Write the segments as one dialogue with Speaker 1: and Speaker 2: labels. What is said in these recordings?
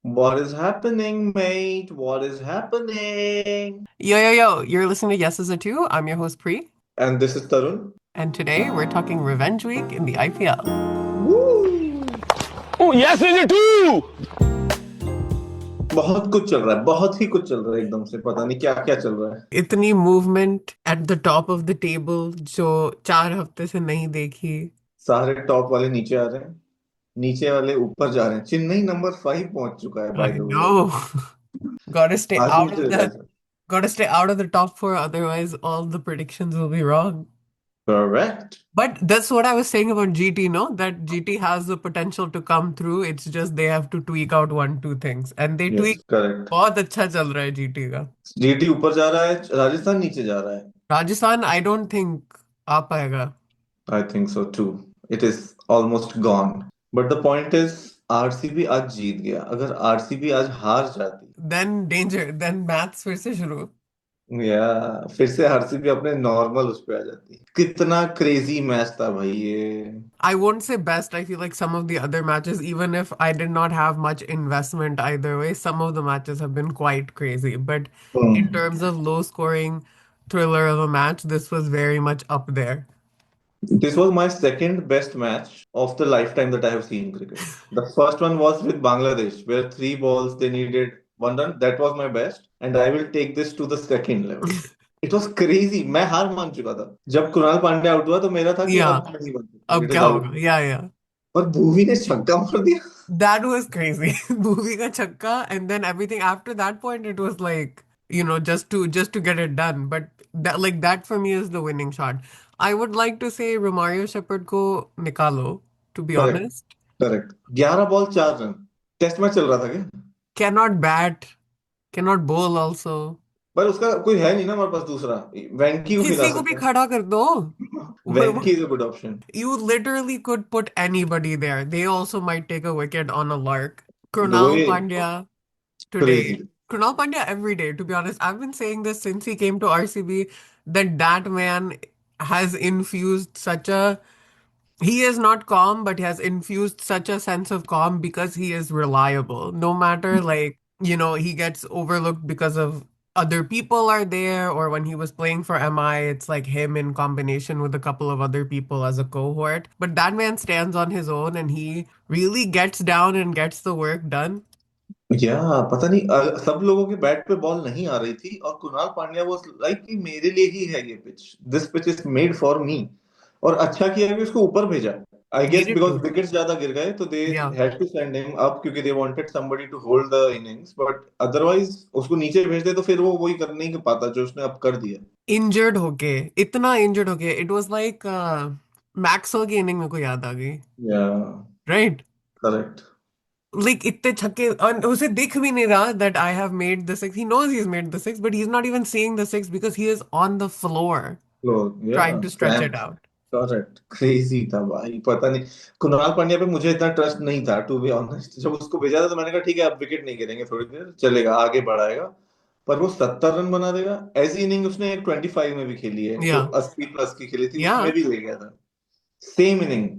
Speaker 1: What is happening, mate? What is happening?
Speaker 2: Yo, you're listening to Yes Is a Two. I'm your host, Pri.
Speaker 1: And this is Tarun.
Speaker 2: And today we're talking Revenge Week in the IPL.
Speaker 1: Woo!
Speaker 3: Oh, yes, is it too?
Speaker 1: बहुत कुछ चल रहा है, बहुत ही कुछ चल रहा है, एकदम से पता नहीं क्या क्या चल रहा है।
Speaker 2: इतनी movement at the top of the table जो 4 हफ्ते से नहीं देखी।
Speaker 1: सारे टॉप वाले नीचे आ रहे हैं, नीचे वाले ऊपर जा रहे हैं। चेन्नई नंबर 5 पहुंच चुका है, by
Speaker 2: I
Speaker 1: the way.
Speaker 2: know. Gotta stay
Speaker 1: आज
Speaker 2: out
Speaker 1: मुझे
Speaker 2: of the
Speaker 1: realise.
Speaker 2: gotta stay out of the top four, otherwise all the predictions will be wrong.
Speaker 1: Correct.
Speaker 2: But that's what I was saying about GT, no? That GT has the potential to come through. It's just they have to tweak out one, two things. And they
Speaker 1: yes,
Speaker 2: tweak.
Speaker 1: Correct.
Speaker 2: बहुत अच्छा चल रहा है GT का।
Speaker 1: GT ऊपर जा रहा है, राजस्थान नीचे जा रहा है।
Speaker 2: राजस्थान आई डोंट थिंक आ पाएगा।
Speaker 1: I think so too. It is almost gone. But the point is, RCB आज जीत गया। अगर आरसीबी आज हार जाती,
Speaker 2: देन डेंजर, देन मैथ्स फिर से शुरू।
Speaker 1: या फिर से आरसीबी अपने नॉर्मल उस पे आ जाती। कितना क्रेजी मैच था भाई ये।
Speaker 2: I won't say best. I feel like some of the other matches, even if I did not have much investment either way, some of the matches have been quite crazy. But in terms of low scoring thriller of a match, this was very much up there.
Speaker 1: This was my second best match of the lifetime that I have seen cricket. The first one was with Bangladesh, where 3 balls they needed 1 run. That was my best, and I will take this to the second level. It was crazy. मैं हार मान चुका था जब Kunal Pandya out हुआ, तो मेरा था कि अब
Speaker 2: Yeah,
Speaker 1: नहीं बन सकता,
Speaker 2: अब
Speaker 1: इट इज
Speaker 2: क्या होगा?
Speaker 1: आउट।
Speaker 2: Yeah.
Speaker 1: और भुवी ने छक्का मार दिया।
Speaker 2: That was crazy. Movie ka chakka, and then everything after that point, it was like, just to get it done. But that for me is the winning shot. I would like to say Romario Shepherd ko nikalo, to be
Speaker 1: correct.
Speaker 2: honest.
Speaker 1: Correct. 11 ball 4 run. Test match चल रहा था क्या?
Speaker 2: Cannot bat, cannot bowl also.
Speaker 1: पर उसका कोई है नहीं ना हमारे पास दूसरा। वेंकी को खिला
Speaker 2: किसी को भी
Speaker 1: सकते हैं।
Speaker 2: खड़ा कर दो।
Speaker 1: Venky is a good option.
Speaker 2: You literally could put anybody there. They also might take a wicket on a lark.
Speaker 1: वो
Speaker 2: Krunal
Speaker 1: ये
Speaker 2: Pandya
Speaker 1: crazy.
Speaker 2: today. Krunal Pandya every day, to be honest. I've been saying this since he came to RCB that man has infused such a he is not calm, but he has infused such a sense of calm because he is reliable. No matter he gets overlooked because of other people are there, or when he was playing for MI, it's like him in combination with a couple of other people as a cohort. But that man stands on his own and he really gets down and gets the work done.
Speaker 1: या पता नहीं, सब लोगों के bat पे ball नहीं आ रही थी, और कुणाल पांड्या वो लाइक कि मेरे लिए ही है ये pitch. This pitch is made for me. और अच्छा किया कि उसको ऊपर भेजा। I guess
Speaker 2: Needed
Speaker 1: because
Speaker 2: to.
Speaker 1: Wickets ज्यादा गिर गए, तो they
Speaker 2: Yeah.
Speaker 1: Had to send him up, क्योंकि they wanted somebody to hold the innings. But otherwise उसको नीचे भेज दे तो फिर वो वही कर नहीं पाता जो उसने अब कर दिया।
Speaker 2: इंजर्ड होके इतना इंजर्ड होके इट वाज लाइक मैक्सवेल की इनिंग मेरे को याद आ गई।
Speaker 1: या
Speaker 2: राइट।
Speaker 1: करेक्ट।
Speaker 2: लाइक इतने छक्के और उसे दिख भी नहीं रहा that I have made the six. He knows he has made the six but he is not even seeing the six because he is on the floor
Speaker 1: या
Speaker 2: trying to stretch it out.
Speaker 1: Correct. Crazy था भाई, पता नहीं। कुणाल पांड्या पे मुझे इतना trust नहीं था, टू बी ऑनेस्ट। जब उसको भेजा था तो मैंने कहा ठीक है, अब विकेट नहीं गिरेंगे, थोड़ी देर चलेगा, आगे बढ़ाएगा। पर वो 70 रन बना देगा। ऐसी इनिंग उसने एक 25 में भी खेली है, जो
Speaker 2: या
Speaker 1: 80+ की खेली थी,
Speaker 2: या
Speaker 1: उसमें भी ले गया था। Same inning.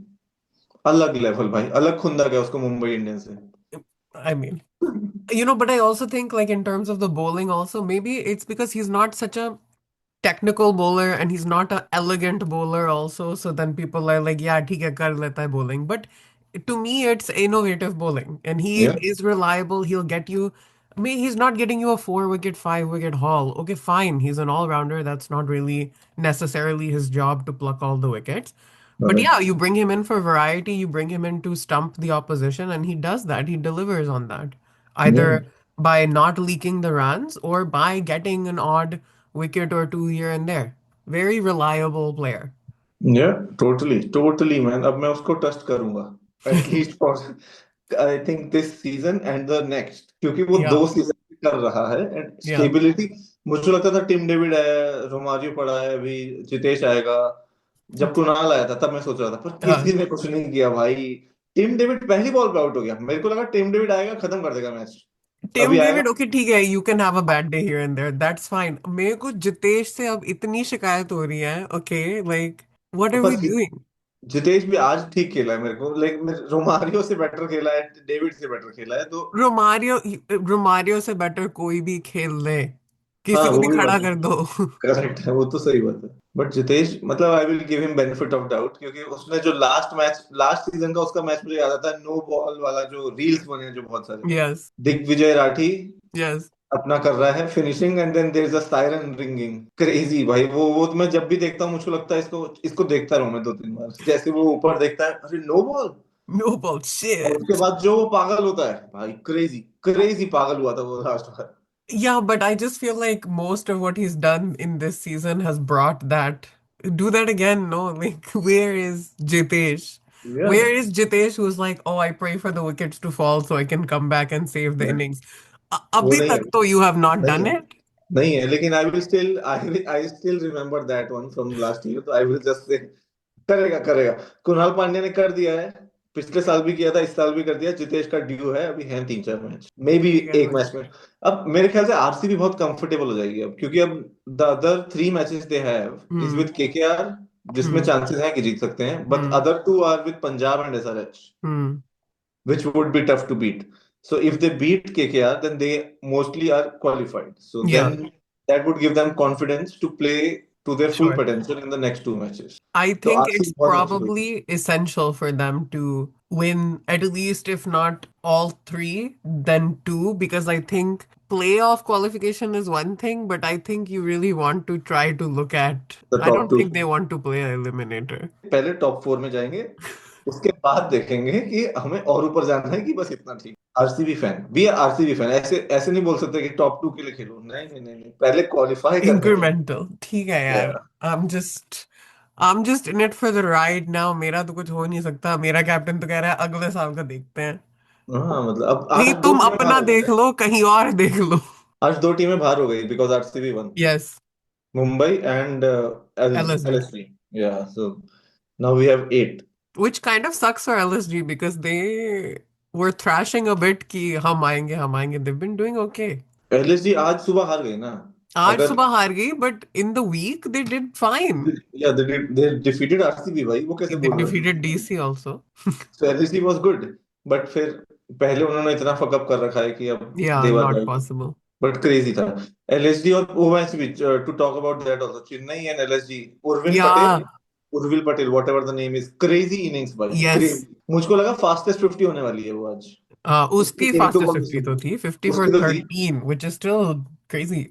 Speaker 1: अलग लेवल भाई, अलग खुंदा गया उसको मुंबई इंडियंस से।
Speaker 2: I mean but I also think like in terms of the bowling also maybe it's because he's not such a technical bowler and he's not an elegant bowler also. So then people are like, yeah, ठीक है कर लेता है bowling. But to me, it's innovative bowling and he
Speaker 1: या
Speaker 2: is reliable. He'll get you. I mean, he's not getting you a 4 wicket, 5 wicket haul. Okay, fine. He's an all-rounder. That's not really necessarily his job to pluck all the wickets. But yeah,
Speaker 1: correct.
Speaker 2: you bring him in for variety. You bring him in to stump the opposition, and he does that. He delivers on that, either by not leaking the runs or by getting an odd wicket or two here and there. Very reliable player.
Speaker 1: या totally totally man, अब मैं उसको trust करूंगा। At least for, I think this season and the next, क्योंकि वो
Speaker 2: Yeah,
Speaker 1: 2 season कर रहा है। And
Speaker 2: yeah.
Speaker 1: स्टेबिलिटी। मुझे लगता था टिम डेविड है, रोमारियो पड़ा है, अभी जितेश आएगा। जब कुणाल आया था तब मैं सोच रहा था, पर
Speaker 2: Uh,
Speaker 1: किसी ने कुछ नहीं किया भाई। टिम डेविड पहली बॉल पे आउट हो गया। मेरे को लगा टिम डेविड आएगा, खत्म कर देगा मैच।
Speaker 2: Tim
Speaker 1: अभी आएगा।
Speaker 2: David, okay, ठीक है, you can have a bad day here and there. That's fine. मेरे को जितेश से अब इतनी शिकायत हो रही है. Okay, like, what are
Speaker 1: पर
Speaker 2: we doing?
Speaker 1: जितेश भी आज ठीक खेला है मेरे को, लेकिन रोमारियो से बेटर खेला है, डेविड से बेटर खेला है, तो
Speaker 2: रोमारियो रोमारियो से बेटर कोई भी खेल ले,
Speaker 1: हाँ
Speaker 2: किसी को
Speaker 1: वो
Speaker 2: भी
Speaker 1: भी
Speaker 2: खड़ा
Speaker 1: बात
Speaker 2: कर दो।
Speaker 1: करेक्ट है, वो तो सही बात है। बट जितेश मतलब I will give him benefit of doubt, क्योंकि उसने जो लास्ट मैच, लास्ट सीजन का उसका मैच मुझे याद आता है, नो बॉल वाला जो रील्स बने हैं जो बहुत सारे,
Speaker 2: यस,
Speaker 1: दिग्विजय राठी
Speaker 2: यस।
Speaker 1: अपना कर रहा है finishing end then there is a siren ringing, crazy भाई। वो तो मैं जब भी देखता हूँ मुझको लगता है इसको इसको देखता रहूं मैं 2-3 बार, जैसे वो ऊपर देखता है अरे नो बॉल,
Speaker 2: नो
Speaker 1: और उसके
Speaker 2: bullshit.
Speaker 1: बाद जो वो पागल होता है भाई, क्रेजी क्रेजी पागल हुआ था वो last bar.
Speaker 2: Yeah, but I just feel like most of what he's done in this season has brought that. Do that again, no? Like, where is Jitesh?
Speaker 1: या
Speaker 2: Where is Jitesh who's like, oh, I pray for the wickets to fall so I can come back and save the innings?
Speaker 1: वो
Speaker 2: Abhi
Speaker 1: नहीं है,
Speaker 2: tak to you have not
Speaker 1: नहीं
Speaker 2: done
Speaker 1: है,
Speaker 2: it.
Speaker 1: नहीं है, लेकिन I still remember that one from last year, तो I will just say करेगा करेगा। कुणाल पांड्या ने कर दिया है, पिछले साल भी किया था, इस साल भी कर दिया। जितेश का ड्यू है, अभी है 3-4 मैच, मे बी
Speaker 2: ठीक है
Speaker 1: एक
Speaker 2: भाई।
Speaker 1: मैच में। अब मेरे ख्याल से आरसीबी बहुत कंफर्टेबल हो जाएगी अब, क्योंकि अब the other 3 matches they have is
Speaker 2: Hmm,
Speaker 1: with KKR, जिसमें
Speaker 2: hmm,
Speaker 1: चांसेस हैं कि जीत सकते हैं, but
Speaker 2: hmm,
Speaker 1: other 2 are with Punjab and SRH,
Speaker 2: hmm.
Speaker 1: which would be tough to beat. So if they beat KKR, then they mostly are qualified. So
Speaker 2: Yeah,
Speaker 1: then that would give them confidence to play to their full
Speaker 2: sure.
Speaker 1: potential in the next 2 matches.
Speaker 2: I
Speaker 1: तो
Speaker 2: think it's
Speaker 1: RCB बहुत अच्छी लगी।
Speaker 2: probably essential for them to win at least, if not all three, then two, because I think playoff qualification is one thing, but I think you really want to try to look at.
Speaker 1: The
Speaker 2: I
Speaker 1: top
Speaker 2: don't
Speaker 1: two
Speaker 2: think they want to play an eliminator.
Speaker 1: पहले top 4 में जाएंगे, उसके बाद देखेंगे कि हमें और ऊपर जाना है कि बस इतना ठीक। RCB fan, we are RCB fan, ऐसे ऐसे नहीं बोल सकते कि टॉप 2 के लिए खेलो, नहीं नहीं नहीं नहीं, पहले क्वालिफाई करने दो।
Speaker 2: Incremental. ठीक है यार. I'm just in it for the ride now. मेरा तो कुछ हो नहीं सकता. मेरा कैप्टन तो कह रहा है अगले साल का देखते हैं.
Speaker 1: हाँ मतलब अब
Speaker 2: भाई
Speaker 1: आज दो
Speaker 2: तुम
Speaker 1: टीमें बाहर
Speaker 2: अपना
Speaker 1: हो
Speaker 2: देख
Speaker 1: गई,
Speaker 2: लो, कहीं और देख लो.
Speaker 1: आज 2 टीमें बाहर हो गई because RCB one,
Speaker 2: Yes.
Speaker 1: Mumbai and
Speaker 2: LSG.
Speaker 1: LSG. Yeah, so now we have 8.
Speaker 2: Which kind of sucks for LSG because they were thrashing a bit कि हम आएंगे हम आएंगे. They've been doing okay.
Speaker 1: LSG आज सुबह हार गई ना,
Speaker 2: आज
Speaker 1: अगर
Speaker 2: सुबह हार गई, but in the week they did fine.
Speaker 1: या they defeated RCB भाई, वो कैसे
Speaker 2: They
Speaker 1: बोल रहे
Speaker 2: defeated
Speaker 1: हैं?
Speaker 2: DC also.
Speaker 1: So LSG was good, but फिर पहले उन्होंने इतना फकअप कर रखा है कि अब
Speaker 2: Yeah,
Speaker 1: they were
Speaker 2: not
Speaker 1: right.
Speaker 2: possible.
Speaker 1: But crazy था एलएसजी। और वो मैच भी to talk about that also, Chennai and LSG,
Speaker 2: Yeah,
Speaker 1: Urvil Patel whatever the name is, crazy innings भाई,
Speaker 2: yes.
Speaker 1: क्रेजी। मुझको लगा फास्टेस्ट 50 होने वाली है वो आज,
Speaker 2: उसकी
Speaker 1: उसकी एक दो
Speaker 2: fastest
Speaker 1: बॉल
Speaker 2: 50 तो थी, 50 for
Speaker 1: उसकी तो थी
Speaker 2: 13, which is still crazy.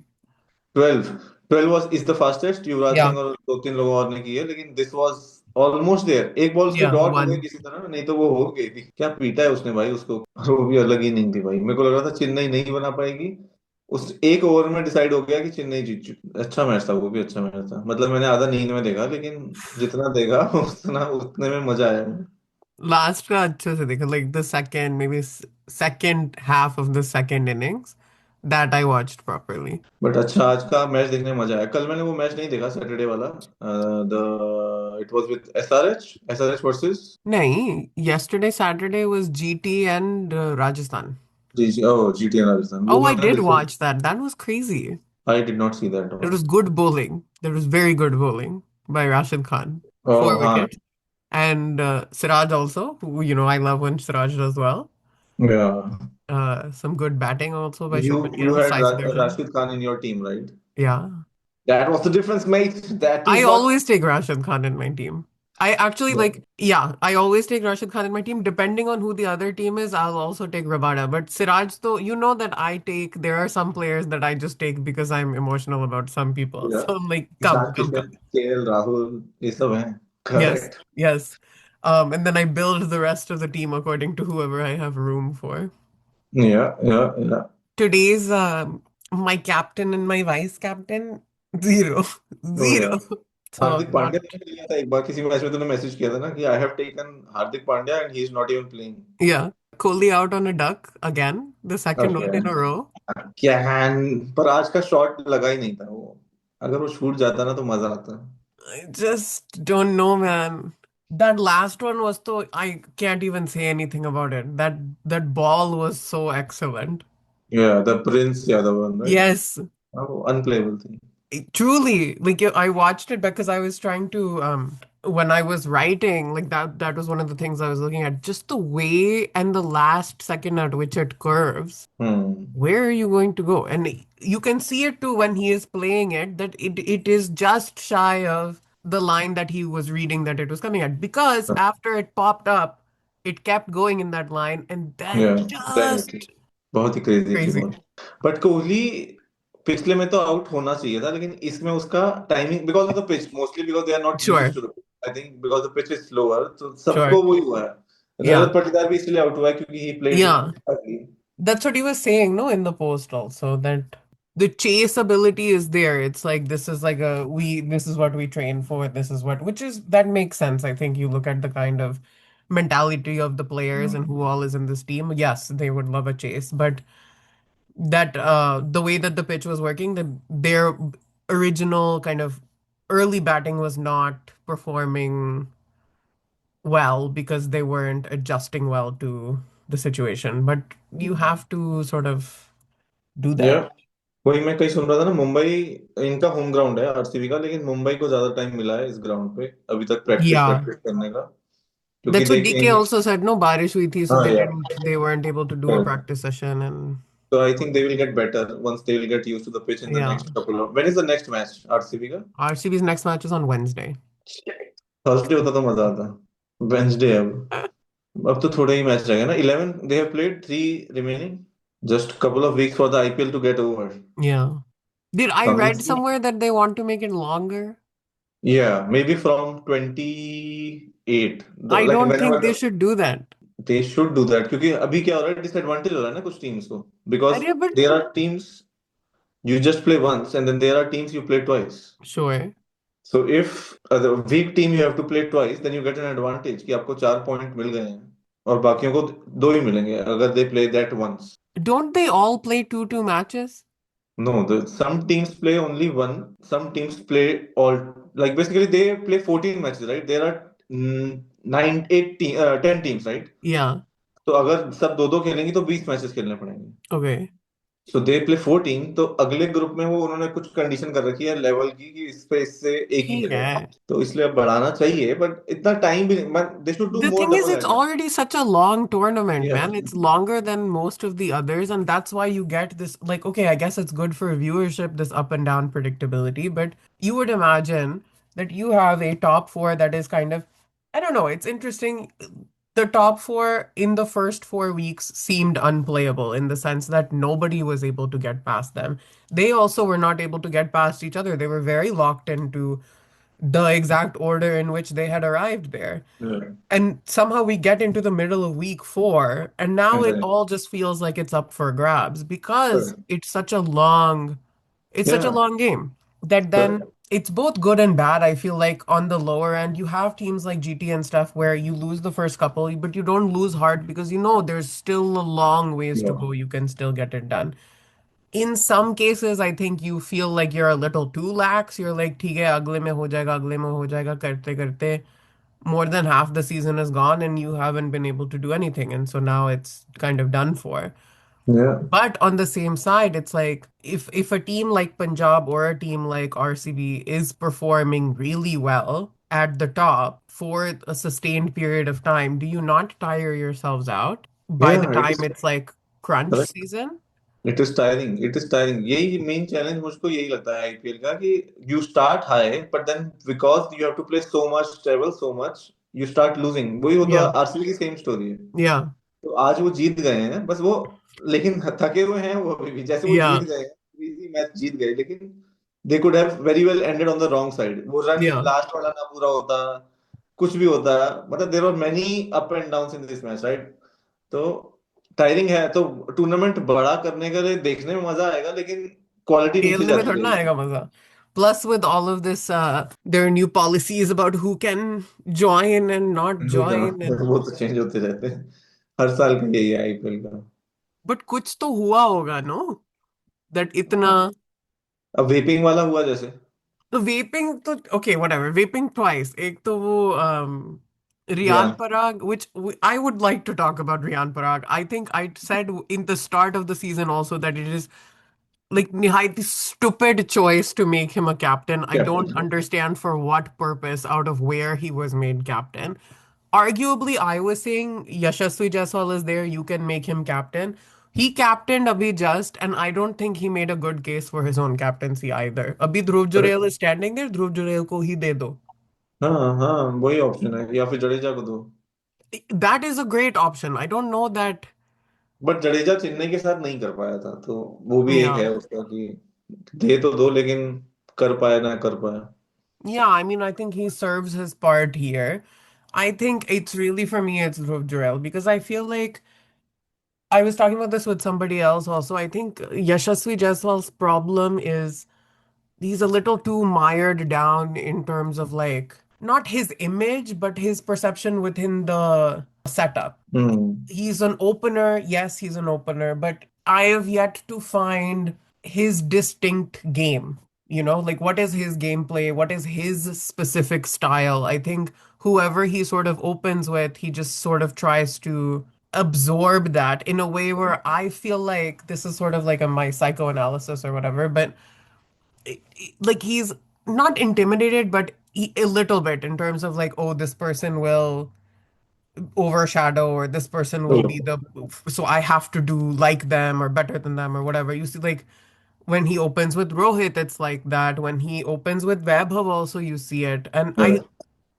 Speaker 1: 12, 12 was is the fastest, Yuvraj
Speaker 2: Yeah,
Speaker 1: Singh और 2-3 लोगों और ने की है, लेकिन दिस वाज ऑलमोस्ट देयर। एक बॉल उसकी
Speaker 2: yeah,
Speaker 1: डॉट हो गई
Speaker 2: one.
Speaker 1: किसी तरह, नहीं तो वो हो गई थी। क्या पीटा है उसने भाई उसको, और वो भी अलग ही नहीं थी भाई। मेरे को लग रहा था चेन्नई नहीं बना पाएगी, उस एक ओवर में डिसाइड हो गया कि चेन्नई जीत चुकी। अच्छा मैच था, वो भी अच्छा मैच था, मतलब मैंने आधा नींद में देखा, लेकिन जितना देखा उतना उतने में मजा आया।
Speaker 2: Last का अच्छे से देखा, like the second, maybe second half of the second innings, that I watched properly.
Speaker 1: But अच्छा आज का मैच देखने में मजा आया। कल मैंने वो मैच नहीं देखा सैटरडे वाला, the it was with SRH versus
Speaker 2: नहीं, yesterday Saturday was GT and Rajasthan.
Speaker 1: जी जी, ओह जीटीएन राजस्थान, वो
Speaker 2: Oh, I
Speaker 1: मैंने
Speaker 2: did
Speaker 1: देखा।
Speaker 2: watch that. That was crazy.
Speaker 1: I did not see that
Speaker 2: There
Speaker 1: one.
Speaker 2: was good bowling. There was very good bowling by Rashid Khan. Four
Speaker 1: ओह हाँ,
Speaker 2: wickets. And Siraj also, who, I love when Siraj does well.
Speaker 1: या
Speaker 2: Some good batting also by Shubman
Speaker 1: you
Speaker 2: Gill,
Speaker 1: had
Speaker 2: Sai Sudarshan.
Speaker 1: Rashid Khan in your team, right?
Speaker 2: Yeah.
Speaker 1: That was the difference, mate. That
Speaker 2: I
Speaker 1: is what.
Speaker 2: always take Rashid Khan in my team. I actually yeah, I always take Rashid Khan in my team. Depending on who the other team is, I'll also take Rabada. But Siraj, though, you know that there are some players that I just take because I'm emotional about some people.
Speaker 1: Yeah,
Speaker 2: So I'm like,
Speaker 1: Ishan
Speaker 2: come, come,
Speaker 1: Kishan,
Speaker 2: come.
Speaker 1: KL Rahul, ये सब हैं।
Speaker 2: Yes,
Speaker 1: Correct.
Speaker 2: yes. And then I build the rest of the team according to whoever I have room for.
Speaker 1: Yeah.
Speaker 2: Today's my captain and my vice captain, zero,
Speaker 1: Oh yeah.
Speaker 2: zero. So
Speaker 1: Hardik
Speaker 2: not.
Speaker 1: Pandya ने लिया था एक बार, किसी match में तूने message किया था ना कि I have taken Hardik Pandya and he is not even playing.
Speaker 2: Yeah, Kohli out on a duck again, the second one in a row.
Speaker 1: Can, पर आज का शॉट लगा ही नहीं था वो, अगर वो छूट जाता ना तो मजा आता।
Speaker 2: I just don't know, man. That last one was so I can't even say anything about it. That ball was so excellent.
Speaker 1: Yeah, the Prince Yadav one, right?
Speaker 2: Yes,
Speaker 1: वो unplayable थी।
Speaker 2: truly. Like I watched it because I was trying to when I was writing, like that was one of the things I was looking at. Just the way and the last second at which it curves.
Speaker 1: Hmm.
Speaker 2: Where are you going to go? And you can see it too when he is playing it, that it is just shy of the line that he was reading that it was coming at. Because after it popped up, it kept going in that line and then
Speaker 1: Yeah, then
Speaker 2: just
Speaker 1: बहुत ही crazy थी
Speaker 2: crazy.
Speaker 1: बहुत. But Kohli पिछले में तो out होना चाहिए था, लेकिन इसमें उसका timing because of the pitch, mostly because they are not used
Speaker 2: Sure,
Speaker 1: to, I think because the pitch is slower, तो सबको
Speaker 2: sure.
Speaker 1: वही हुआ है.
Speaker 2: Yeah.
Speaker 1: रजत पाटीदार भी इसलिए आउट हुआ है क्योंकि he played
Speaker 2: Yeah.
Speaker 1: Early.
Speaker 2: That's what he was saying, no, in the post also, that the chase ability is there. It's like this is like this is what we train for, this is what, which is that makes sense. I think you look at the kind of mentality of the players and who all is in this team. Yes, they would love a chase, but that the way that the pitch was working, that their original kind of early batting was not performing well because they weren't adjusting well to the situation. But you have to sort of do
Speaker 1: या
Speaker 2: that.
Speaker 1: वही मैं कहीं सुन रहा था ना, मुंबई इनका home ground है RCB का, लेकिन मुंबई को ज्यादा टाइम मिला है इस ग्राउंड पे अभी तक प्रैक्टिस
Speaker 2: Yeah.
Speaker 1: प्रैक्टिस करने का, क्योंकि
Speaker 2: That's what
Speaker 1: they
Speaker 2: DK
Speaker 1: came.
Speaker 2: also said. No, बारिश हुई थी, so
Speaker 1: हाँ यार,
Speaker 2: they weren't able to do a practice session, and
Speaker 1: so I think they will get better once they will get used to the pitch in the
Speaker 2: yeah.
Speaker 1: next couple of. When is the next match RCB का?
Speaker 2: RCB's next match is on Wednesday.
Speaker 1: Thursday होता तो मजा आता. Wednesday अब तो थोड़े ही match रह गए ना. 11 they have played, 3 remaining, just couple of weeks for the IPL to get over.
Speaker 2: Yeah. Did I
Speaker 1: अब
Speaker 2: read
Speaker 1: इसी,
Speaker 2: somewhere that they want to make it longer?
Speaker 1: yeah, maybe from 28,
Speaker 2: I
Speaker 1: like
Speaker 2: don't
Speaker 1: whenever
Speaker 2: think they should do that.
Speaker 1: they should do that, क्योंकि अभी क्या हो रहा है, disadvantage हो रहा है ना कुछ टीम्स को, because
Speaker 2: अरे, but
Speaker 1: there are teams you just play once and then there are teams you play twice.
Speaker 2: sure.
Speaker 1: So if the weak team you have to play twice, then you get an advantage कि आपको 4 point मिल गए हैं और बाकियों को 2 ही मिलेंगे अगर they play that once.
Speaker 2: Don't they all play 2-2 matches?
Speaker 1: No, some teams play only one, some teams play all, like basically they play 14 matches, right? There are 10 teams, right?
Speaker 2: Yeah.
Speaker 1: तो अगर सब दो दो खेलेंगे तो 20 मैचेस खेलने पड़ेंगे.
Speaker 2: Okay.
Speaker 1: So they play 14, तो अगले ग्रुप में वो उन्होंने कुछ कंडीशन कर रखी है लेवल की कि इस पे इससे एक ही
Speaker 2: ठीक
Speaker 1: मिलेगा,
Speaker 2: है.
Speaker 1: तो इसलिए अब बढ़ाना चाहिए, बट इतना टाइम भी नहीं, they should do
Speaker 2: The
Speaker 1: more
Speaker 2: thing is,
Speaker 1: double
Speaker 2: it's
Speaker 1: header.
Speaker 2: already such a long tournament,
Speaker 1: Yeah.
Speaker 2: man. It's longer than most of the others, and that's why you get this. Like, okay, I guess it's good for viewership, this up and down predictability, but you would imagine that you have a top four that is kind of, I don't know, it's interesting. The top four in the first 4 weeks seemed unplayable in the sense that nobody was able to get past them. They also were not able to get past each other. They were very locked into the exact order in which they had arrived there.
Speaker 1: Yeah.
Speaker 2: And somehow we get into the middle of week four, and now
Speaker 1: And
Speaker 2: it
Speaker 1: then,
Speaker 2: all just feels like it's up for grabs because
Speaker 1: correct.
Speaker 2: it's such a
Speaker 1: Yeah,
Speaker 2: long game that then
Speaker 1: correct.
Speaker 2: it's both good and bad. I feel like on the lower end, you have teams like GT and stuff where you lose the first couple, but you don't lose hard because you know there's still a long ways to
Speaker 1: Yeah.
Speaker 2: go. You can still get it done. In some cases, I think you feel like you're a little too lax. You're like, ठीक है, अगले में हो जाएगा, करते करते more than half the season is gone and you haven't been able to do anything. And so now it's kind of done for.
Speaker 1: Yeah.
Speaker 2: But on the same side, it's like if a team like Punjab or a team like RCB is performing really well at the top for a sustained period of time, do you not tire yourselves out by the
Speaker 1: Yeah, it
Speaker 2: time
Speaker 1: is
Speaker 2: it's like crunch
Speaker 1: correct.
Speaker 2: season?
Speaker 1: It is tiring, it is tiring. यही main challenge मुझको यही लगता है IPL का, कि you start high but then because you have to play so much, travel so much, you start losing. वही होता
Speaker 2: Yeah.
Speaker 1: है, आरसीबी की सेम स्टोरी है.
Speaker 2: Yeah.
Speaker 1: तो आज वो जीत गए हैं बस वो, लेकिन थके हुए हैं वो अभी भी, जैसे वो जीत
Speaker 2: Yeah.
Speaker 1: गए हैं, इजी मैच जीत गए, लेकिन they could have very well ended on the wrong side. वो रन
Speaker 2: Yeah.
Speaker 1: लास्ट वाला ना पूरा होता, कुछ भी होता, मतलब there are many up and downs in this match, right? तो टायरिंग है, तो टूर्नामेंट बड़ा करने के लिए देखने में मजा आएगा, लेकिन क्वालिटी नीचे
Speaker 2: खेलने में
Speaker 1: जाती
Speaker 2: थोड़ा ना
Speaker 1: जाएगी.
Speaker 2: आएगा मजा. Plus, with all of this, there are new policies about who can join and not join. And
Speaker 1: वो तो चेंज होते रहते हैं, हर साल का यही है आईपीएल का.
Speaker 2: but कुछ तो हुआ होगा, no? That इतना
Speaker 1: अब वेपिंग वाला हुआ जैसे.
Speaker 2: तो vaping तो okay, whatever. Vaping twice. एक तो वो
Speaker 1: या.
Speaker 2: Riyan Parag, which I would like to talk about Riyan Parag. I think I said in the start of the season also that it is like nihayati stupid choice to make him a captain. I don't
Speaker 1: Captain.
Speaker 2: understand for what purpose out of where he was made captain. Arguably, I was saying Yashasvi Jaiswal is there, you can make him captain. He captained Abhi just, and I don't think he made a good case for his own captaincy either. Abhi Dhruv Jurel is standing there, Dhruv Jurel ko hi de do.
Speaker 1: हाँ हाँ, वही option है, या फिर जडेजा को दो।
Speaker 2: That is a great option. I don't know that.
Speaker 1: But Jadeja Chennai के साथ नहीं कर पाया था, तो वो भी एक
Speaker 2: Yeah.
Speaker 1: है उसका कि दे तो दो, लेकिन कर पाया ना कर पाया।
Speaker 2: Yeah, I mean, I think he serves his part here. I think it's really for me, it's Dhruv Jurel because I feel like I was talking about this with somebody else also. I think Yashasvi Jaiswal's problem is he's a little too mired down in terms of like not his image, but his perception within the setup.
Speaker 1: Hmm.
Speaker 2: He's an opener. Yes, he's an opener, but I have yet to find his distinct game. Like what is his gameplay? What is his specific style? I think whoever he sort of opens with, he just sort of tries to absorb that in a way where I feel like this is sort of like my psychoanalysis or whatever, but like he's not intimidated, but a little bit in terms of like, oh, this person will overshadow or this person will be
Speaker 1: तो
Speaker 2: so I have to do like them or better than them or whatever. You see, like when he opens with Rohit, it's like that. When he opens with Vaibhav, also you see it. And I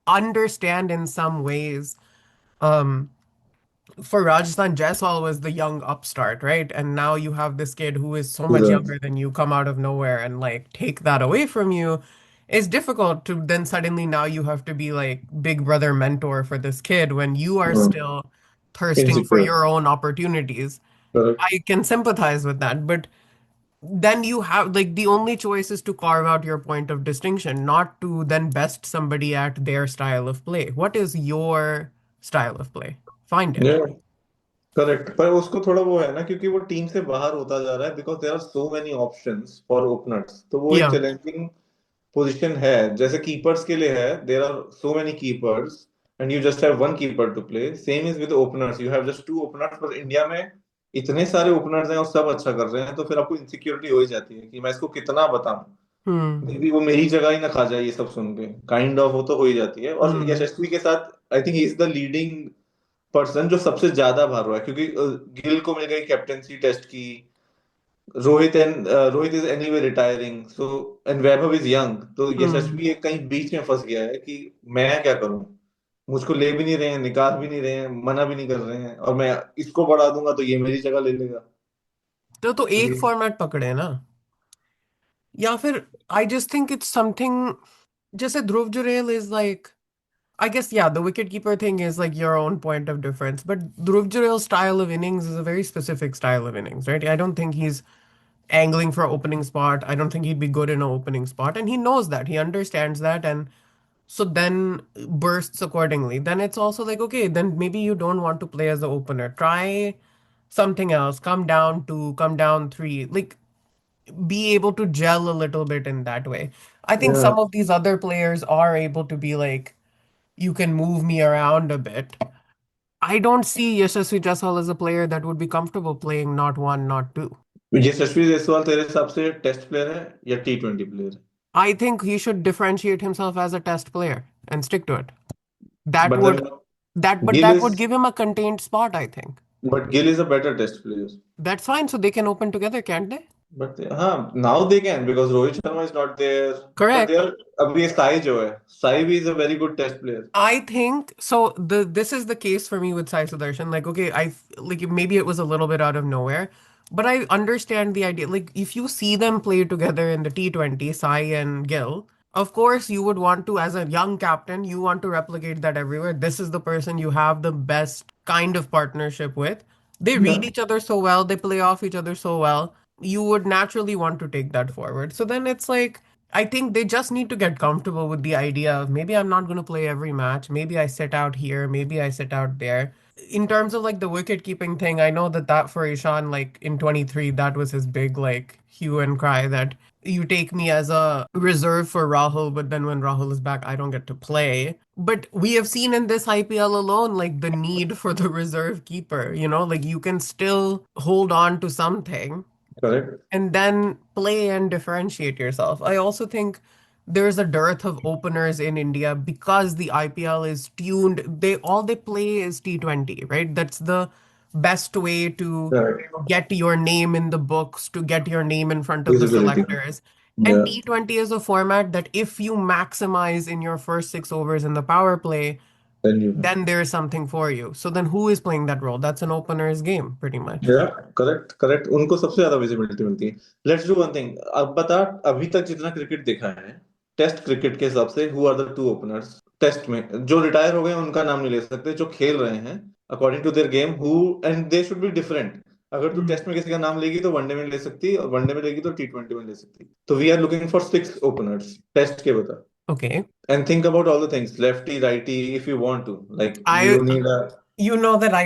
Speaker 2: understand in some ways. Um, for Rajasthan, Jaiswal was the young upstart, right? And now you have this kid who is so much
Speaker 1: पूरा
Speaker 2: younger than you come out of nowhere and like take that away from you. It's difficult to then suddenly now you have to be like big brother mentor for this kid when you are still thirsting for
Speaker 1: insecure.
Speaker 2: your own opportunities.
Speaker 1: Correct.
Speaker 2: I can sympathize with that, but then you have like the only choice is to carve out your point of distinction, not to then best somebody at their style of play. What is your style of play? Find it.
Speaker 1: Correct, पर उसको थोड़ा वो है ना, क्योंकि वो team से बाहर होता जा रहा है, because there are so many options for openers, तो वो एक
Speaker 2: Yeah.
Speaker 1: चैलेंजिंग पोजीशन है। जैसे कीपर्स के लिए है, there are so many keepers and you just have one keeper to play, same is with openers, you have just two openers. पर India में इतने सारे ओपनर्स हैं और सब अच्छा कर रहे हैं, तो फिर आपको इनसिक्योरिटी हो ही जाती है कि मैं इसको कितना बताऊं,
Speaker 2: Hmm.
Speaker 1: मे बी वो मेरी जगह ही ना खा जाए ये सब सुन के, काइंड ऑफ वो तो हो ही जाती है। और
Speaker 2: Hmm.
Speaker 1: यशस्वी के साथ I think he is the leading person जो सबसे ज्यादा बाहर हुआ है, क्योंकि गिल को मिल गई कैप्टेंसी टेस्ट की, Rohit is anyway retiring, so and Vaibhav is young, तो
Speaker 2: Hmm.
Speaker 1: यशस्वी एक कहीं बीच में फंस गया है कि मैं क्या करूं, मुझको ले भी नहीं रहे हैं, निकाल भी नहीं रहे हैं, मना भी नहीं कर रहे हैं, और मैं इसको बढ़ा दूंगा तो ये मेरी जगह ले लेगा।
Speaker 2: तो
Speaker 1: तो
Speaker 2: एक
Speaker 1: ये
Speaker 2: फॉर्मेट पकड़े ना, या फिर I just think it's something जैसे Dhruv Jurel is like I guess yeah, the wicketkeeper thing is like your own point of difference, but Dhruv Jurel's style of innings is a very specific style of innings, right? I don't think he's angling for an opening spot. I don't think he'd be good in an opening spot, and he knows that. He understands that, and so then bursts accordingly. Then it's also like, okay, then maybe you don't want to play as the opener. Try something else. Come down two, come down three. Like be able to gel a little bit in that way. I think some of these other players are able to be like, you can move me around a bit. I don't see Yashasvi Jaiswal as a player that would be comfortable playing not one, not two.
Speaker 1: यशस्वी जायसवाल तेरे हिसाब से test player है या T20 player
Speaker 2: I think he should differentiate himself as a test player and stick to it.
Speaker 1: है?
Speaker 2: That
Speaker 1: but
Speaker 2: would
Speaker 1: then
Speaker 2: but
Speaker 1: Gill
Speaker 2: that
Speaker 1: is
Speaker 2: would give him a contained spot, I think.
Speaker 1: But Gill is a better test player.
Speaker 2: That's fine, so they can open together, can't they?
Speaker 1: But हाँ, now they can because Rohit Sharma is not there. But they
Speaker 2: Correct.
Speaker 1: are अभी Sai जो है, Sai भी is a very good test player.
Speaker 2: I think so. This is the case for me with Sai Sudarshan. Like, okay, like maybe it was a little bit out of nowhere, but I understand the idea. Like, if you see them play together in the T20, Sai and Gill, of course you would want to, as a young captain, you want to replicate that everywhere. This is the person you have the best kind of partnership with. They read
Speaker 1: Yeah.
Speaker 2: each other so well, they play off each other so well. You would naturally want to take that forward. So then it's like I think they just need to get comfortable with the idea of maybe I'm not going to play every match. Maybe I sit out here. Maybe I sit out there. In terms of like the wicket keeping thing, I know that for Ishan, like in 23, that was his big like hue and cry that you take me as a reserve for Rahul, but then when Rahul is back, I don't get to play. But we have seen in this IPL alone, like the need for the reserve keeper, like you can still hold on to something
Speaker 1: Correct.
Speaker 2: and then play and differentiate yourself. I also think there's a dearth of openers in India because the IPL is tuned. They play is T20, right? That's the best way to
Speaker 1: Correct.
Speaker 2: get your name in the books, to get your name in front of the
Speaker 1: Visibility.
Speaker 2: selectors. And
Speaker 1: Yeah.
Speaker 2: T20 is a format that if you maximize in your first 6 overs in the power play,
Speaker 1: Then you win.
Speaker 2: then there's something for you. So then who is playing that role? That's an opener's game, pretty much.
Speaker 1: या correct correct उनको सबसे ज्यादा visibility मिलती है. Let's do one thing. अब बता, अभी तक जितना क्रिकेट देखा है टेस्ट क्रिकेट के हिसाब से, who are the two openers test में? जो रिटायर हो गए उनका नाम नहीं ले सकते, जो खेल रहे हैं according to their game, who and they should be different. अगर तू टेस्ट में किसी का नाम लेगी तो वनडे में ले सकती, और वनडे में लेगी तो T20 में ले सकती. तो we are looking for 6 openers test के, बता.
Speaker 2: Okay.
Speaker 1: And think about all the things, lefty righty, if you want to, like
Speaker 2: I
Speaker 1: you need a.
Speaker 2: You know that I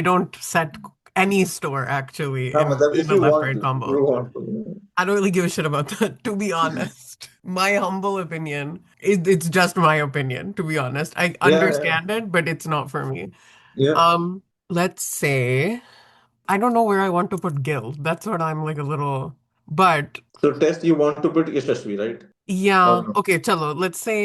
Speaker 2: don't set any store actually
Speaker 1: हाँ,
Speaker 2: in
Speaker 1: मतलब
Speaker 2: in
Speaker 1: if
Speaker 2: a
Speaker 1: you
Speaker 2: left
Speaker 1: want
Speaker 2: right
Speaker 1: to,
Speaker 2: combo.
Speaker 1: you want to.
Speaker 2: I don't really give a shit about that, to be honest. My humble opinion it's just my opinion, to be honest. I
Speaker 1: Yeah, yeah,
Speaker 2: understand it, but it's not for me.
Speaker 1: yeah.
Speaker 2: Let's say I don't know where I want to put Gil. That's what I'm like a little, but
Speaker 1: So test you want to put Yashasvi, right? Or
Speaker 2: yeah,
Speaker 1: no?
Speaker 2: okay, chalo. Let's say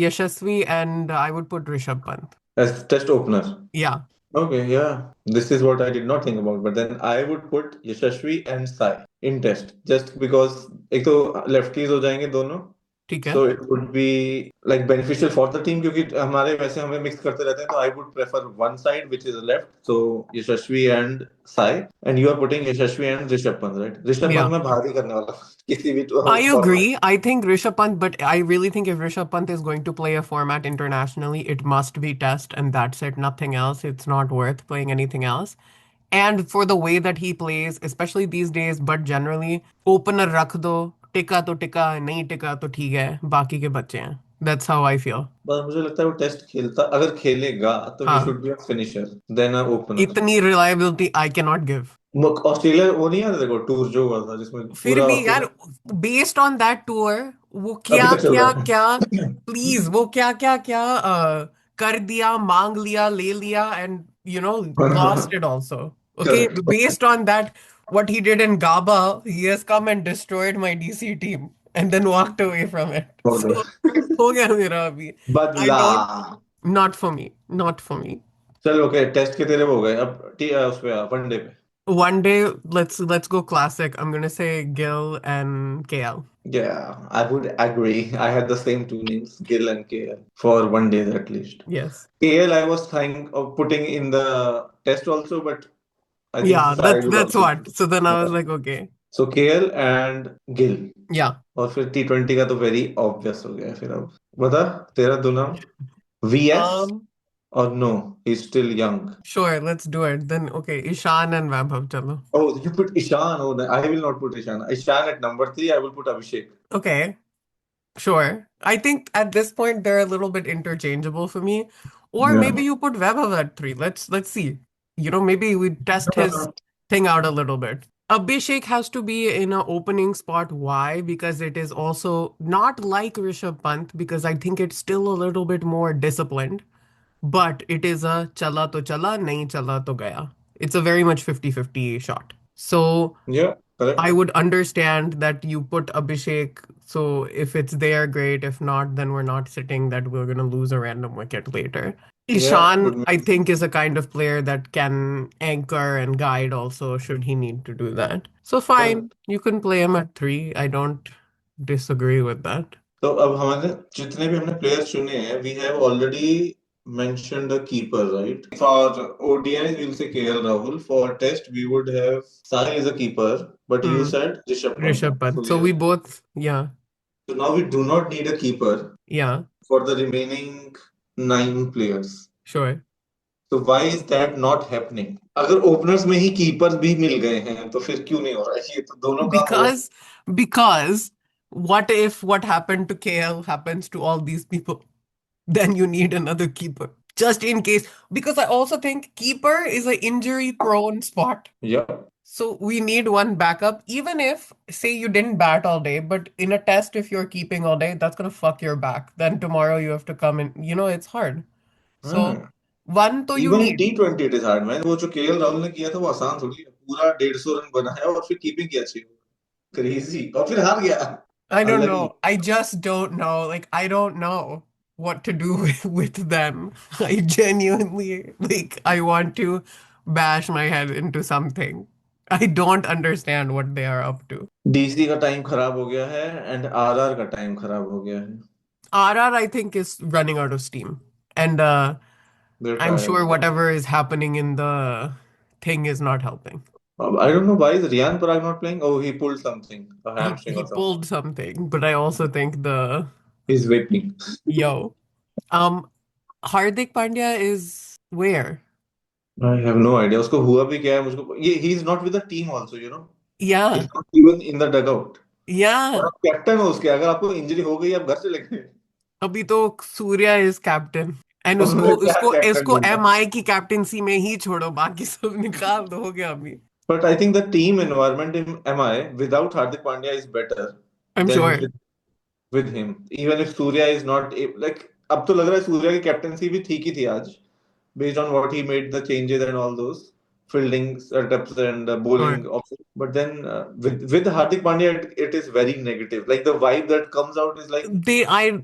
Speaker 2: Yashasvi and I would put Rishabh Pant.
Speaker 1: As test opener.
Speaker 2: Yeah,
Speaker 1: Okay, yeah. This is what I did not think about. But then I would put Yashasvi and Sai in test. Just because एक तो lefties हो जाएंगे दोनों.
Speaker 2: ठीक है.
Speaker 1: So it would be like beneficial for the team, क्योंकि हमारे वैसे हमें mix करते रहते हैं. तो I would prefer one side which is left. So Yashasvi and Sai, and you are putting Yashasvi and Rishabh Pant, right? Rishabh
Speaker 2: Yeah.
Speaker 1: Pant मैं बाहर ही करने वाला हूँ किसी भी
Speaker 2: I
Speaker 1: format.
Speaker 2: agree. I think Rishabh Pant, but I really think if Rishabh Pant is going to play a format internationally, it must be test and that's it, nothing else. It's not worth playing anything else. And for the way that he plays, especially these days, but generally, opener रख दो, टिका, नहीं टिका तो ठीक है, बाकी के बच्चे हैं. That's how I feel.
Speaker 1: बस मुझे लगता है वो टेस्ट खेलता, अगर खेलेगा तो ही
Speaker 2: हाँ.
Speaker 1: Should be a finisher then a opener.
Speaker 2: इतनी reliability I cannot give.
Speaker 1: Australia वो नहीं याद देखो टूर जो हुआ था जिसमें
Speaker 2: फिर
Speaker 1: पूरा
Speaker 2: भी यार,
Speaker 1: Australia
Speaker 2: based on that tour, वो
Speaker 1: अभी
Speaker 2: क्या
Speaker 1: तक चल
Speaker 2: क्या
Speaker 1: रहा
Speaker 2: क्या,
Speaker 1: है.
Speaker 2: प्लीज वो क्या क्या क्या कर दिया, मांग लिया, ले लिया, and lost it also. Okay,
Speaker 1: correct.
Speaker 2: based on that, what he did in Gaba, he has come and destroyed my DC team and then walked away from it. So हो गया मेरा अभी. I
Speaker 1: बदला.
Speaker 2: don't, not for me, not for me.
Speaker 1: चल okay, test के तेरे वो हो गए. अब उस पे वनडे पे.
Speaker 2: One day, let's go classic. I'm gonna say Gil and KL.
Speaker 1: Yeah, I would agree. I had the same two names, Gill and KL, for one day at least.
Speaker 2: Yes.
Speaker 1: KL I was thinking of putting in the test also, but I think
Speaker 2: Yeah,
Speaker 1: Sai would
Speaker 2: that's
Speaker 1: also.
Speaker 2: what. So then I was
Speaker 1: Yeah.
Speaker 2: like, okay.
Speaker 1: So KL and Gill.
Speaker 2: Yeah.
Speaker 1: और फिर T20 का तो very obvious हो गया. फिर अब बता तेरा दो नाम. VS
Speaker 2: Um,
Speaker 1: or no, he's still young.
Speaker 2: sure, let's do it. Then okay, Ishan and Vaibhav, chalo.
Speaker 1: Oh, you put Ishan. Oh, I will not put Ishan. Ishan at number 3. I will put Abhishek.
Speaker 2: Okay, sure. I think at this point they're a little bit interchangeable for me. Or
Speaker 1: Yeah.
Speaker 2: maybe you put Vaibhav at 3. Let's see. Maybe we test his thing out a little bit. Abhishek has to be in an opening spot. Why? Because it is also not like Rishabh Pant, because I think it's still a little bit more disciplined. But it is a chala to chala, nahi chala to gaya. It's a very much 50-50 shot. So
Speaker 1: Yeah, correct.
Speaker 2: I would understand that you put Abhishek. So if it's there, great. If not, then we're not sitting that we're going to lose a random wicket later.
Speaker 1: Yeah,
Speaker 2: Ishan,
Speaker 1: good
Speaker 2: I
Speaker 1: man.
Speaker 2: think, is a kind of player that can anchor and guide also, should he need to do that. So fine,
Speaker 1: Correct.
Speaker 2: you can play him at 3. I don't disagree with that.
Speaker 1: तो अब हमारे जितने भी हमने players चुने हैं, we have already mentioned a keeper, right? For ODIs, we'll say KL Rahul. For Test, we would have Sai as a keeper, but you
Speaker 2: Hmm.
Speaker 1: said Rishabh Pant.
Speaker 2: Rishabh Pant. So
Speaker 1: yeah.
Speaker 2: we both, yeah,
Speaker 1: So now we do not need a keeper
Speaker 2: yeah,
Speaker 1: for the remaining 9 players.
Speaker 2: sure.
Speaker 1: So why is that not happening? अगर openers में ही keepers भी मिल गए हैं तो फिर क्यों नहीं हो रहा है? ये तो दोनों का हो.
Speaker 2: Because what if what happened to KL happens to all these people? Then you need another keeper. Just in case. Because I also think keeper is an injury prone spot.
Speaker 1: Yeah.
Speaker 2: So we need one backup. Even if, say, you didn't bat all day, but in a test, if you're keeping all day, that's gonna fuck your back. Then tomorrow you have to come in. It's hard. So one to you
Speaker 1: Even in
Speaker 2: need.
Speaker 1: T20 it is hard, man. वो जो KL Rahul ने किया था वो आसान थोड़ी है. पूरा 150 रन बनाया और फिर कीपिंग की अच्छी, क्रेजी, और फिर हार गया।
Speaker 2: I don't
Speaker 1: अलग ही।
Speaker 2: know. I just don't know. Like, I don't know what to do with them. I genuinely, like, I want to bash my head into something. I don't understand what they are up to.
Speaker 1: DC का time खराब हो गया है and RR का time खराब हो गया है।
Speaker 2: RR, I think, is running out of steam. And
Speaker 1: They're
Speaker 2: I'm
Speaker 1: tired.
Speaker 2: sure whatever is happening in the thing is not helping.
Speaker 1: I don't know why is Riyan Parag not playing. Oh, he pulled something, a hamstring
Speaker 2: He
Speaker 1: or something.
Speaker 2: pulled something, but I also think the
Speaker 1: He's vaping.
Speaker 2: yo. Um Hardik Pandya is where?
Speaker 1: I have no idea. उसको हुआ भी क्या है मुझको ये he's not with the team also, you know.
Speaker 2: Yeah.
Speaker 1: He's not even in the dugout. और
Speaker 2: Yeah.
Speaker 1: आप captain हो उसके, अगर आपको इंजरी हो गई आप घर चले गए।
Speaker 2: अभी तो सूर्या इज कैप्टन एंड उसको
Speaker 1: उन्होंने क्या
Speaker 2: उसको
Speaker 1: कैप्टन
Speaker 2: इसको
Speaker 1: ढूंढा।
Speaker 2: एमआई की कैप्टनसी में ही छोड़ो, बाकी सब निकाल दो, हो गया अभी।
Speaker 1: But I think the team environment in MI without Hardik Pandya is better
Speaker 2: I am
Speaker 1: than
Speaker 2: sure.
Speaker 1: with him. Even if Surya is not like, अब तो लग रहा है सूर्या की कैप्टनसी भी ठीक ही थी आज, based on what he made the changes and all those fielding setups and bowling options. But then with Hardik Pandya, it is very negative. Like the vibe that comes out is like,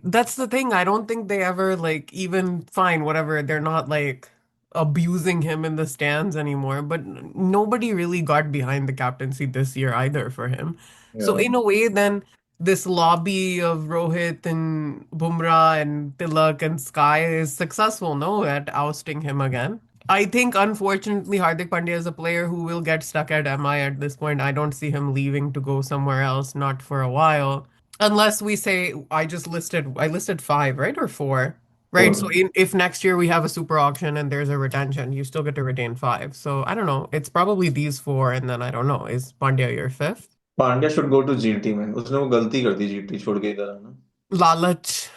Speaker 2: That's the thing. I don't think they ever like even fine, whatever. They're not like abusing him in the stands anymore. But nobody really got behind the captaincy this year either for him. So
Speaker 1: yeah,
Speaker 2: in a way, then this lobby of Rohit and Bumrah and Tilak and Sky is successful, no, at ousting him again. I think unfortunately Hardik Pandya is a player who will get stuck at MI at this point. I don't see him leaving to go somewhere else, not for a while. Unless we say I listed five, right? Or four. Right. So
Speaker 1: for
Speaker 2: if next year we have a super auction and there's a retention, you still get to retain five. So I don't know. It's probably these four, and then I don't know. Is Pandya your fifth?
Speaker 1: Pandya should go to GT man. उसने वो गलती कर दी GT छोड़ के इधर आना।
Speaker 2: Lalach.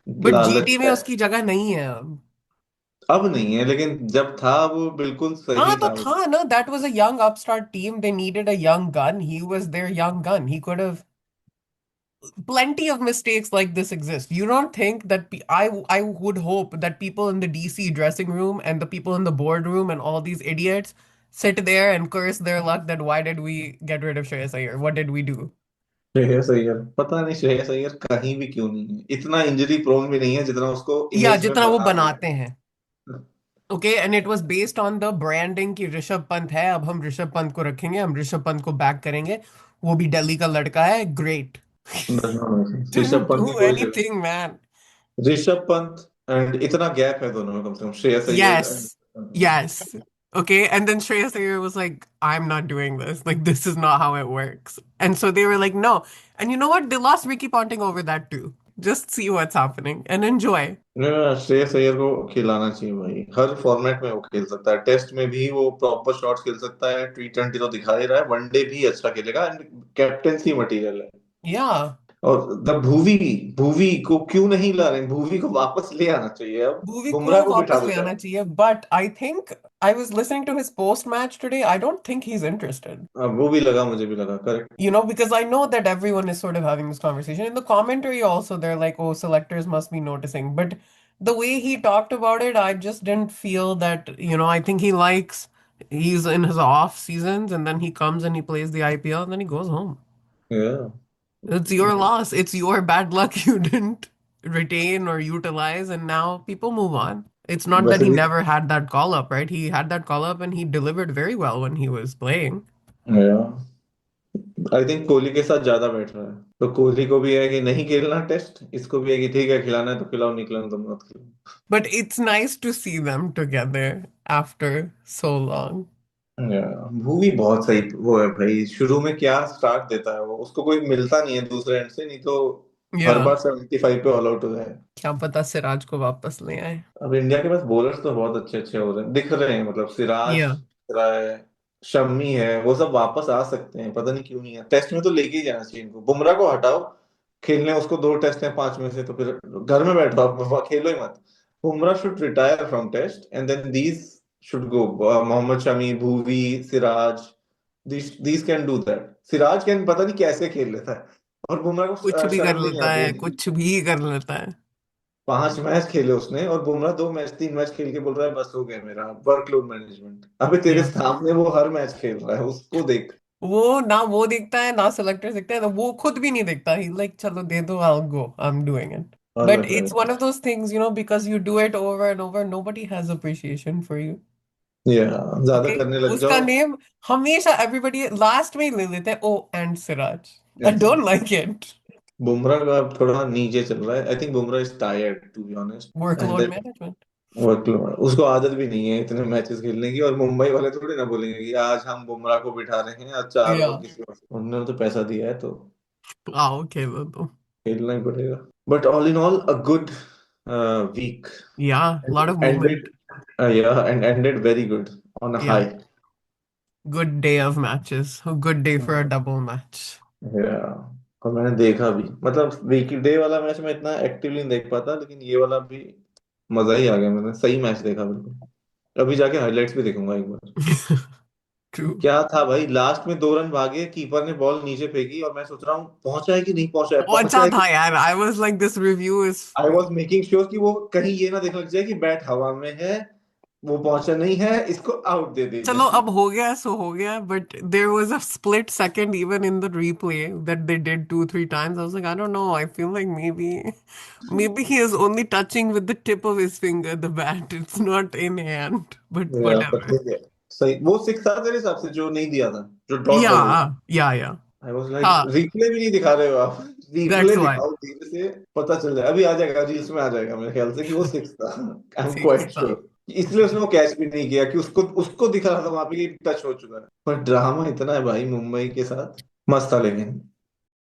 Speaker 2: But
Speaker 1: लालच
Speaker 2: GT में
Speaker 1: है।
Speaker 2: उसकी जगह नहीं है अब।
Speaker 1: अब नहीं है, लेकिन जब था वो बिल्कुल
Speaker 2: हाँ
Speaker 1: सही
Speaker 2: तो
Speaker 1: था।
Speaker 2: था ना, that was a young upstart team. They needed a young gun. He was their young gun. He could have plenty of mistakes like this exist. You don't think that I would hope that people in the DC dressing room and the people in the boardroom and all these idiots sit there and curse their luck that why did we get rid of Shreyas Iyer? What did we do?
Speaker 1: Shreyas Iyer, पता नहीं श्रेयस अय्यर कहीं भी क्यों नहीं है, इतना injury prone भी नहीं है जितना उसको
Speaker 2: या
Speaker 1: इमेज में
Speaker 2: जितना वो
Speaker 1: बना दिया।
Speaker 2: बनाते हैं। Okay and it was based on the branding कि ऋषभ पंत है, अब हम ऋषभ पंत को रखेंगे, हम ऋषभ पंत को बैक करेंगे, वो भी दिल्ली का लड़का है, ग्रेट।
Speaker 1: ऋषभ
Speaker 2: Didn't
Speaker 1: पंत की
Speaker 2: do
Speaker 1: कोई जगह,
Speaker 2: anything, man.
Speaker 1: Rishabh Pant and इतना गैप है दोनों में कम से कम, Shreyas Iyer
Speaker 2: Yes. Yes. Okay. And then Shreyas Iyer was like, I'm not doing this. Like, this is not how it works. And so they were like, no. And you know what? They lost Ricky Ponting over that too. Just see what's happening and enjoy.
Speaker 1: Shreyas Iyer को खिलाना चाहिए भाई, हर format में वो खेल सकता है, test में भी वो प्रॉपर शॉट्स खेल सकता है, T20 तो दिखा ही रहा है, वनडे भी अच्छा खेलेगा एंड कैप्टेंसी मटेरियल है।
Speaker 2: Yeah.
Speaker 1: और द भुवी, भुवी को क्यों नहीं ला रहे, भुवी को वापस ले आना चाहिए, अब
Speaker 2: Bhuvi को
Speaker 1: बुमराह को बिठा
Speaker 2: वापस
Speaker 1: दो
Speaker 2: ले
Speaker 1: चाहे।
Speaker 2: आना चाहिए, but I think I was listening to his post match today. I don't think he's interested.
Speaker 1: वो भी लगा, मुझे भी लगा, correct.
Speaker 2: You know, because I know that everyone is sort of having this conversation. In the commentary, also, they're like, oh, selectors must be noticing. But the way he talked about it, I just didn't feel that, I think he's in his off seasons and then he comes and he plays the IPL and then he goes home.
Speaker 1: Yeah.
Speaker 2: It's your loss. It's your bad luck you didn't retain or utilize, and now people move on. It's not that
Speaker 1: वैसे
Speaker 2: he
Speaker 1: भी
Speaker 2: never had that call up, right? He had that call up and he delivered very well when he was playing.
Speaker 1: I think Kohli के साथ ज्यादा बैठ रहा है, तो कोहली को भी है कि नहीं खेलना टेस्ट, इसको भी है कि ठीक है खिलाना है तो खिलाओ, नहीं खिलाना तो मत खिलाओ।
Speaker 2: But it's nice to see them together after so long.
Speaker 1: Bhuvi बहुत सही वो है भाई, शुरू में क्या स्टार्ट देता है वो, उसको कोई मिलता नहीं है दूसरे एंड से, नहीं तो हर
Speaker 2: Yeah.
Speaker 1: बार 75 पे ऑल आउट हो जाए।
Speaker 2: क्या पता सिराज को वापस ले आए।
Speaker 1: अब इंडिया के पास बॉलर्स तो बहुत अच्छे अच्छे हो रहे हैं, दिख रहे हैं, मतलब सिराज
Speaker 2: Yeah.
Speaker 1: राय, शम्मी है, वो सब वापस आ सकते हैं, पता नहीं क्यों नहीं है, टेस्ट में तो लेके ही जाना चाहिए इनको। बुमराह को हटाओ, खेलने उसको 2 टेस्ट हैं 5 में से, तो फिर घर में बैठो, आप खेलो ही मत। Bumrah should retire from test and then these should go, Mohammed Shami, Bhuvi, Siraj, these can do that. Siraj can पता नहीं कैसे खेल लेता है, और बुमराह को
Speaker 2: कुछ भी कर
Speaker 1: शर्म नहीं
Speaker 2: लेता है,
Speaker 1: आती।
Speaker 2: कुछ भी कर लेता है।
Speaker 1: 5 मैच खेले उसने, और बुमराह 2 मैच 3 मैच खेल के बोल रहा है बस हो गया मेरा वर्कलोड मैनेजमेंट। अबे तेरे
Speaker 2: Yeah.
Speaker 1: सामने वो हर मैच खेल रहा है, उसको देख।
Speaker 2: वो ना वो देखता है ना सेलेक्टर देखता है, ना वो खुद भी नहीं देखता। ही लाइक चलो दे दो, I'll go, I'm doing it.
Speaker 1: और
Speaker 2: But
Speaker 1: बता।
Speaker 2: it's one of those things, because you do it over and over, nobody has appreciation for you.
Speaker 1: या ज्यादा
Speaker 2: Okay?
Speaker 1: करने लग
Speaker 2: उसका
Speaker 1: जाओ।
Speaker 2: नेम हमेशा everybody लास्ट में ही ले लेते हैं, ओ एंड सिराज। I
Speaker 1: ऐसे
Speaker 2: don't like it.
Speaker 1: बुमराह का अब थोड़ा नीचे चल रहा है। I think Bumrah is tired to be honest, and
Speaker 2: Workload management.
Speaker 1: Workload, उसको आदत भी नहीं है इतने मैचेस खेलने की। और मुंबई वाले थोड़ी ना बोलेंगे कि आज हम बुमराह को बिठा रहे हैं, आज 4 ओवर
Speaker 2: Yeah.
Speaker 1: किसी और उन्होंने तो पैसा दिया है तो
Speaker 2: Okay, तो
Speaker 1: खेलना ही पड़ेगा। But all in all a good week,
Speaker 2: yeah, a lot of movement.
Speaker 1: ended yeah, and ended very good on a
Speaker 2: Yeah,
Speaker 1: high.
Speaker 2: good day of matches. A good day for a double match.
Speaker 1: Yeah. और मैंने देखा भी, मतलब वीकडे वाला match मैं इतना actively नहीं देख पाता, लेकिन ये वाला भी मजा ही आ गया। मैंने सही मैच देखा बिल्कुल। अभी जाके हाइलाइट्स भी देखूंगा एक बार।
Speaker 2: True.
Speaker 1: क्या था भाई, लास्ट में 2 रन भागे, कीपर ने बॉल नीचे फेंकी, और मैं सोच रहा हूँ पहुंचा है कि नहीं पहुंचा है, पहुंचा
Speaker 2: पहुंचा
Speaker 1: है कि।
Speaker 2: था यार, I was like this review is
Speaker 1: I was making sure कि वो कहीं ये ना देख लग जाए कि बैट हवा में है, वो पहुंचा नहीं है, इसको आउट दे दे
Speaker 2: चलो
Speaker 1: जाए।
Speaker 2: अब हो गया सो हो गया, but there was a split second even in the replay that they did 2 3 times. I was like, I don't know, I feel like maybe he is only touching with the tip of his finger the bat, it's not in hand, but
Speaker 1: पर
Speaker 2: whatever.
Speaker 1: ठीक है, सही वो 6 था तेरे हिसाब से जो नहीं दिया था, जो डॉट बॉल हुई।
Speaker 2: Yeah.
Speaker 1: आई वाज लाइक
Speaker 2: हाँ,
Speaker 1: रिप्ले भी नहीं दिखा रहे हो आप, रिप्ले
Speaker 2: that's why
Speaker 1: दिखाओ धीरे से, पता चल जाए। अभी आ जाएगा रील्स में, आ जाएगा मेरे ख्याल से कि वो 6 था। आई एम
Speaker 2: six
Speaker 1: क्वाइट
Speaker 2: था।
Speaker 1: श्योर। इसलिए उसने वो कैच भी नहीं किया कि उसको उसको दिखा रहा था वहां पे कि टच हो चुका है। पर ड्रामा इतना है भाई मुंबई के साथ, मस्त था लेकिन।